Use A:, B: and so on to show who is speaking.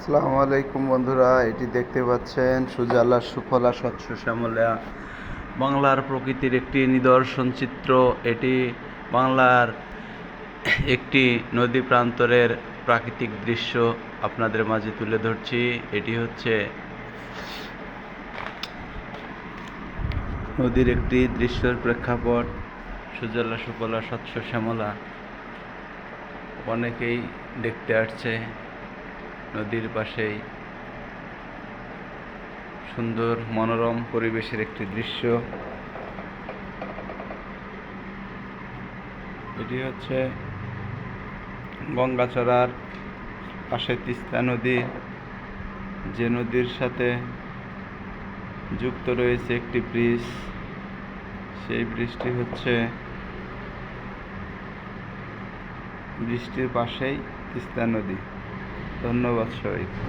A: আসসালামু আলাইকুম বন্ধুরা, এটি দেখতে পাচ্ছেন সুজলা সুফলা স্বচ্ছ শ্যামলা বাংলার প্রকৃতির একটি নিদর্শন চিত্র। এটি বাংলার একটি নদী প্রান্তরের প্রাকৃতিক দৃশ্য আপনাদের মাঝে তুলে ধরছি। এটি হচ্ছে নদীর একটি দৃশ্যের প্রেক্ষাপট। সুজলা সুফলা স্বচ্ছ শ্যামলা, অনেকেই দেখতে আসছে। নদীর পাশেই সুন্দর মনোরম পরিবেশের একটি দৃশ্য। এটি হচ্ছে গঙ্গাচড়ার পাশে তিস্তা নদী, যে নদীর সাথে যুক্ত রয়েছে একটি ব্রিজ। সেই ব্রিজটি হচ্ছে বৃষ্টির পাশেই তিস্তা নদী। ধন্যবাদ সবাইকে।